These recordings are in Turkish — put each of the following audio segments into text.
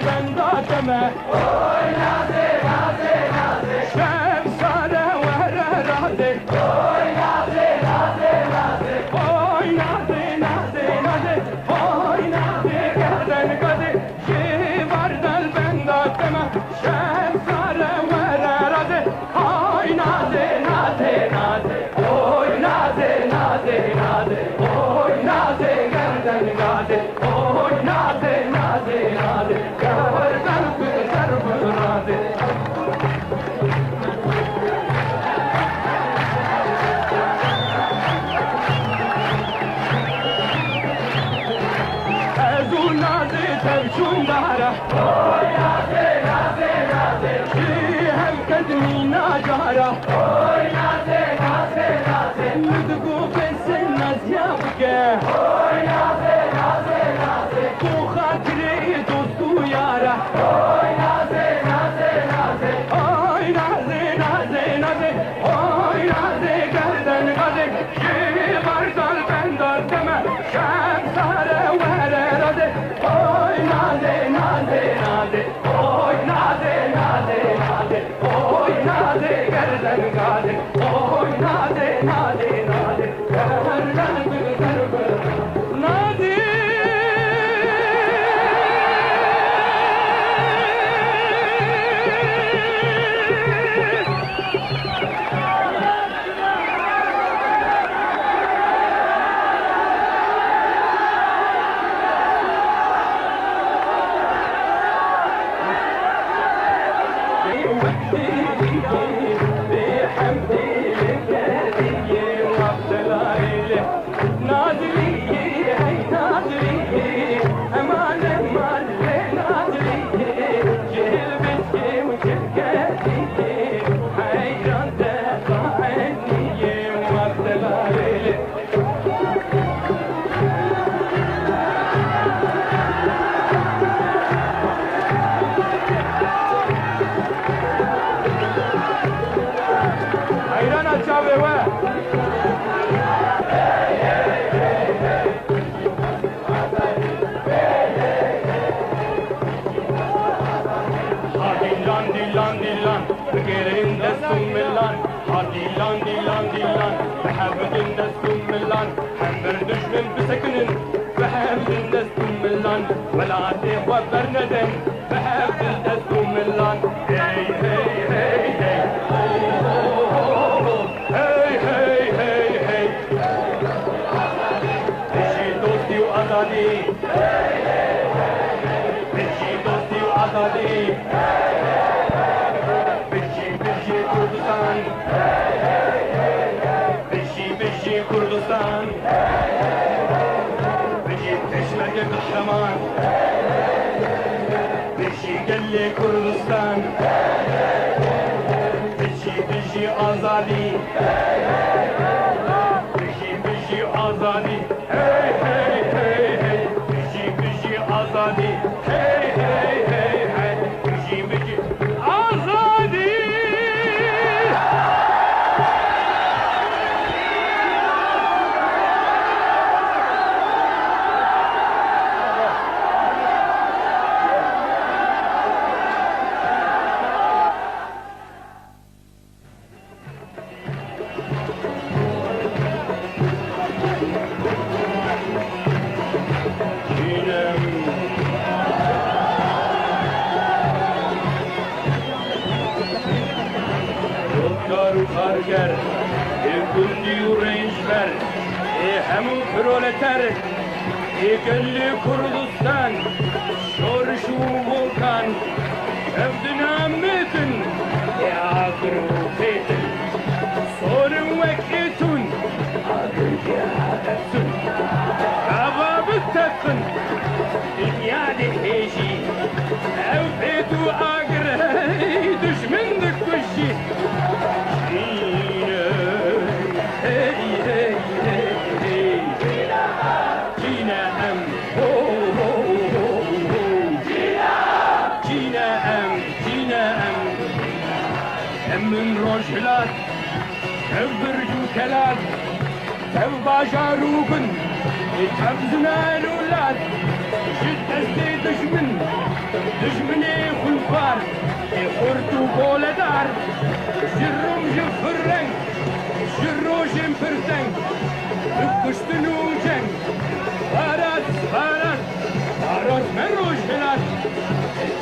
البندا دمه Oy naze naze naze Şemsare vere raze Oy naze naze naze Oy naze naze naze Oy naze gerden gazi Şivardal benda deme Şemsare vere raze Oy naze naze naze Oy naze naze naze Oy naze gerden gazi Oy naze naze naze Gerden güzel raze Naze tevşun dara Oy naze naze naze hem kadmi najara Oy naze naze naze Nudgu besin nazyabuke Oy naze naze naze Bu hatire dostu yara Oy naze naze naze Oy naze naze naze Oy naze gerden gaze Şivardal bendar deme Şemsare vere raze Oy naze naze naze Oy naze naze naze Oy naze gerden gaze Oy naze naze naze Gerden güzel naze Ayran açave ve Dilan dilan dilan Gerinde summilan Dilan dilan dilan Behabdinde summilan Hem bir düşmün bisekinin Behabdinde summilan Velati ve berneden Behabdinde summilan Hey hey hey hey Hey hey hey hey Beşi dosti u azadi Beşi dosti u azadi Kurdistan Beşi Kurdistan Beşi peşmerge kahraman Beşi gelle Kurdistan Beşi azadi Beşi azadi Hey hey hey hey Beşi azadi Hey hey hey hey Beşi azadi Karger, kundi u rençber, hemu proleter, gölli Kurdistan, şorşu volkan, evdina metin, akır fetin, sorun vekitun, akır kâhetun, kababı tettin, dünyada heşi, evfetu akır, düşmündik kuşi, من رجلات تبرجو كلات تباجاروكن تبزنا الولاد جد استي دشمن جرم جفرن جروجم فرتن Kuştunun Aras, aras, aras men rojhelat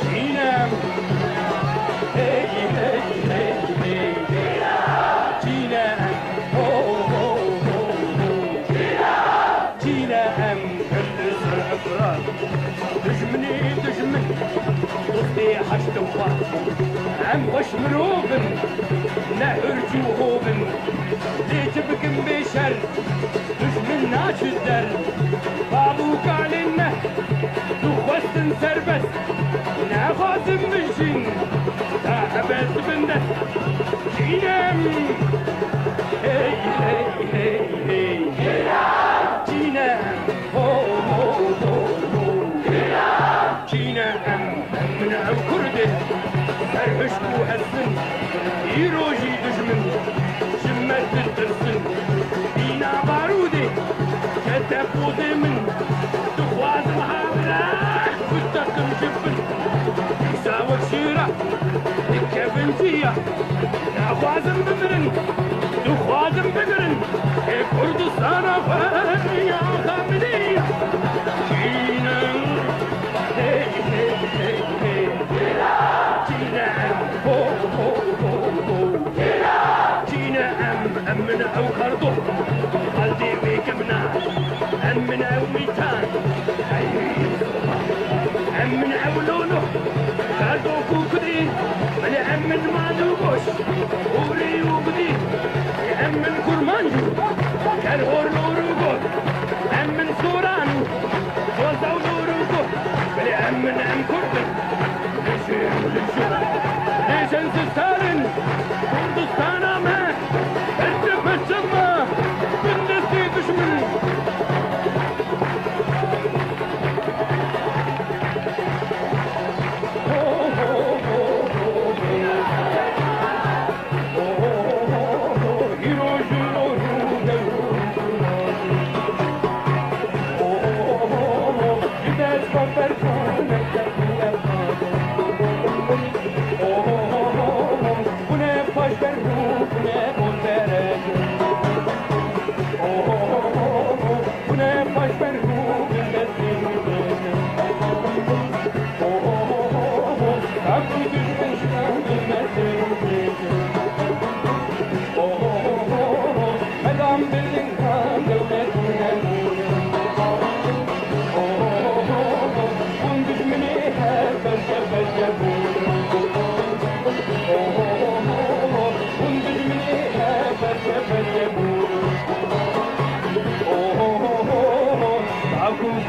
Çiğnem Hey, hey, hey, hey Çiğnem Oh, oh, oh, oh Çiğnem Gündüz sıfırat Düşmeni düşmen Dosti haçtım var Hem baş mırobin Ne hürcü hobin Değişibkin beşer Düşmün naçüzler Babuk alinme Duhvastin serbest Ne fazım müşin Sahabet binde Çiğnem Hey hey hey hey Çiğnem Oh oh oh oh Çiğnem Emine ev kurdi Serhüşku etsin İroji düşmün Şimmet tuttursun Bina barudi Ketep من تخواز محاولة وتقم جبن يساوي شيرة الكفن فيها نخوازم بمرن تخوازم بقرن كردستان يا خامدية جينا هي هي هي هي جينا هو هو هو جينا أمنا أو خرطو قلبي بيكمنا أمن أوميتان أمن أولونه كادو كوكدي من أمن ما دوبوش وري وقدي أمن كرمانجو كالهور نوروغو أمن سورانو وزاو نوروغو بلي أمن أم كردن لشير لشير ليشن ستالن كردستانا ما ارتف الشمة بندستي دشمن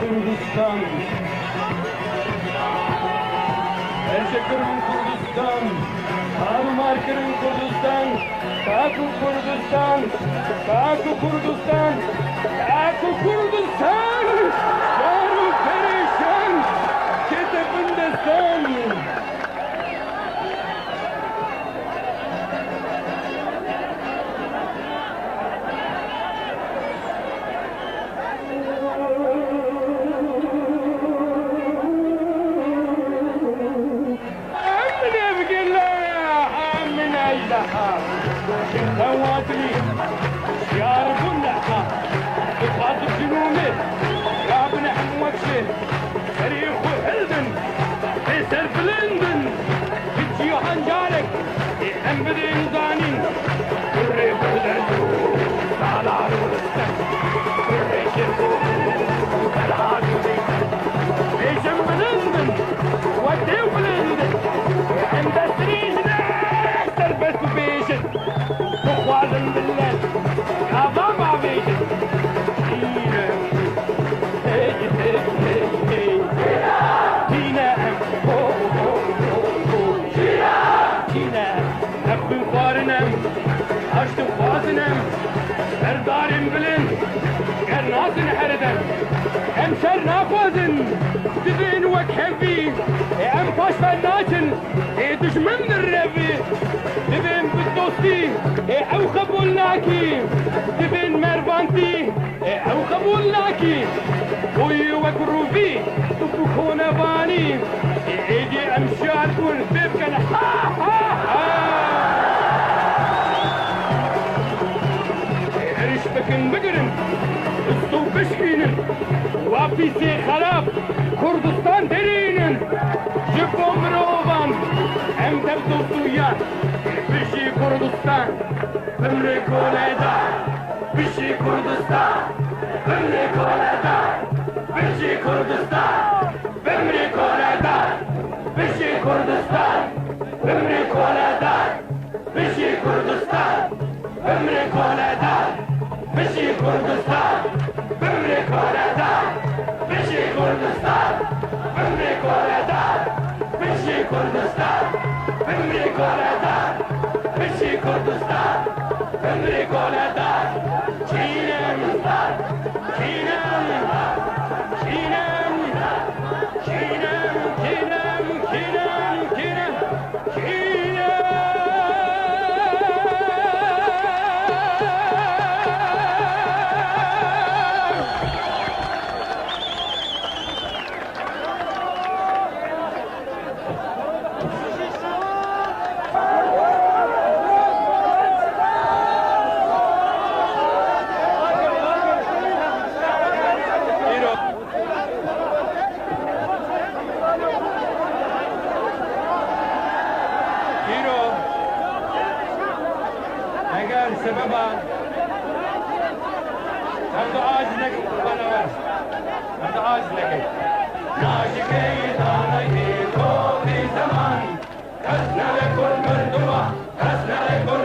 Kurdistan Erşekırın Kurdistan Marmarkırın Kurdistan Kaku Kurdistan Kaku Kurdistan Kaku Kurdistan Daru perişan Ketepindestan الهواتري يعرف اللحظة تخاطب جنوني يا ابن حموكشي تاريخ حلدن فيسر بلندن بتجي حنجارك ام بدين زانين كري بلدن سالار ولستن كري شركو وكالعادو ديكن بيشم بلندن وديو بلندن عند السريجنا تربس بيشن تخوازن بالله يا بابا بيشن دينا هي هي هي هي دينا هو هو هو دينا نبي خوارنم عشت خوازنم سردارم بلند قرناسن حردن ام شر ناخوازن دبين وكهفي ام باش فناچن دشمن الرفي دبين بالدوستي او قبولناكي دبين مربانتي او قبولناكي وي وكروفي تبكون باني ايدي امشار كون بيبكن ها ها ها Kapisi خراب Kurdistan derinin Jipom rovan Hem de tutuyan Bişi Kurdistan Ömrü koleda Bişi Kurdistan Ömrü koleda Bişi Kurdistan Ömrü koleda Bişi Kurdistan Ömrü koleda Bişi Kurdistan Ömrü koleda Bişi Kurdistan Ömrü koleda Bişi Kurdistan Ömrü koleda Bişi Kurdistan Ömrü koleda Bişi Kurdistan Ömrü koleda Çiğnem Çiğnem Çiğnem Çiğnem Çiğnem Çiğnem Çiğnem اگر سببا هذا عاج لك انا بس هذا عاج لك ناجي دانه تو في زمان كسنا لكل مردوه كسنا لكل